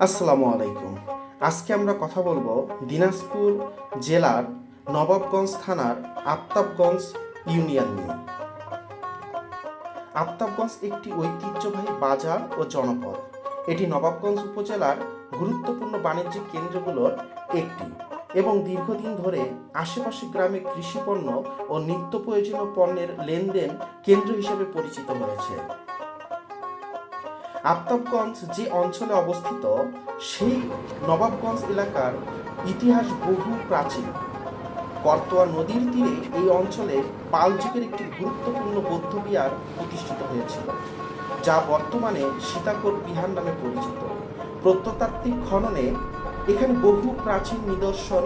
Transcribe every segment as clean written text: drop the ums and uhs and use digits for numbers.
আসসালামু আলাইকুম। আজকে আমরা কথা বলবো দিনাজপুর জেলার নবাবগঞ্জ থানার আফতাবগঞ্জ ইউনিয়ন নিয়ে। আফতাবগঞ্জ একটি ঐতিহ্যবাহী বাজার ও জনপদ। এটি নবাবগঞ্জ উপজেলার গুরুত্বপূর্ণ বাণিজ্যিক কেন্দ্রগুলোর একটি এবং দীর্ঘদিন ধরে আশেপাশে গ্রামে কৃষিপণ্য ও নিত্য প্রয়োজনীয় পণ্যের লেনদেন কেন্দ্র হিসেবে পরিচিত হয়েছে। আফতাবগঞ্জ যে অঞ্চলে অবস্থিত সেই নবাবগঞ্জ এলাকার ইতিহাস বহু প্রাচীন। করতোয়া নদীর তীরে এই অঞ্চলে পাল যুগের একটি গুরুত্বপূর্ণ বৌদ্ধবিহার প্রতিষ্ঠিত হয়েছিল, যা বর্তমানে সীতাকোট বিহার নামে পরিচিত। প্রত্নতাত্ত্বিক খননে এখানে বহু প্রাচীন নিদর্শন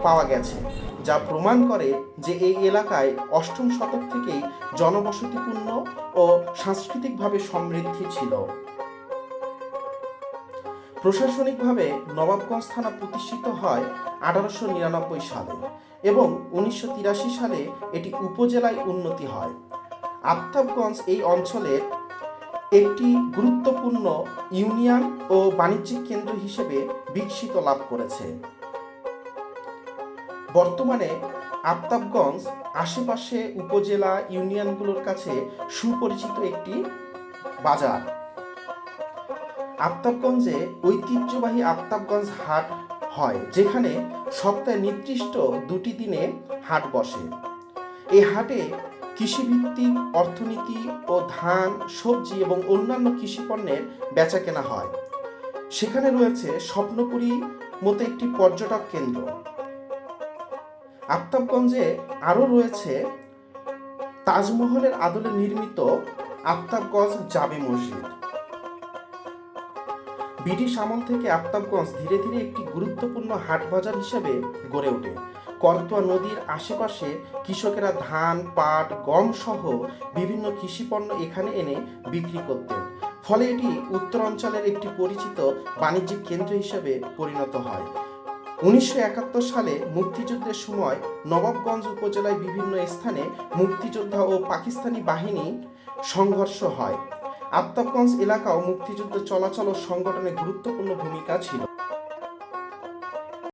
পাওয়া গেছে, যা প্রমাণ করে যে এই এলাকায় অষ্টম শতক থেকেই জনবসতিপূর্ণ ও সাংস্কৃতিকভাবে সমৃদ্ধি ছিল। প্রশাসনিকভাবে নবাবগঞ্জ থানা প্রতিষ্ঠিত হয় 1899 সালে এবং 1983 সালে এটি উপজেলায় উন্নতি হয়। আফতাবগঞ্জ এই অঞ্চলের একটি গুরুত্বপূর্ণ ইউনিয়ন ও বাণিজ্যিক কেন্দ্র হিসেবে বিকশিত লাভ করেছে। বর্তমানে আফতাবগঞ্জ আশেপাশে উপজেলা ইউনিয়নগুলোর কাছে সুপরিচিত একটি বাজার। আফতাবগঞ্জে ঐতিহ্যবাহী আফতাবগঞ্জ হাট হয়, যেখানে সপ্তাহে নির্দিষ্ট 2টি দিনে হাট বসে। এই হাটে কৃষিভিত্তিক অর্থনীতি ও ধান, সবজি এবং অন্যান্য কৃষিপণ্যের বেচা কেনা হয়। সেখানে রয়েছে স্বপ্নপুরী মতো একটি পর্যটক কেন্দ্র। আফতাবগঞ্জে আরও রয়েছে তাজমহলের আদলে নির্মিত আফতাবগঞ্জ জামে মসজিদ। ব্রিটিশ আমল থেকে আফতাবগঞ্জ ধীরে ধীরে একটি গুরুত্বপূর্ণ হাট বাজার হিসেবে গড়ে ওঠে। করতোয়া নদীর আশেপাশে কৃষকেরা ধান, পাট, গম সহ বিভিন্ন কৃষিপণ্য এখানে এনে বিক্রি করতেন, ফলে এটি উত্তরাঞ্চলের একটি পরিচিত বাণিজ্যিক কেন্দ্র হিসেবে পরিণত হয়। 1971 সালে মুক্তিযুদ্ধের সময় নবাবগঞ্জ উপজেলায় বিভিন্ন স্থানে মুক্তিযোদ্ধা ও পাকিস্তানি বাহিনী সংঘর্ষ হয়। আফতাবগঞ্জ এলাকাও মুক্তিযুদ্ধ চলাচল ও সংগঠনে গুরুত্বপূর্ণ ভূমিকা ছিল।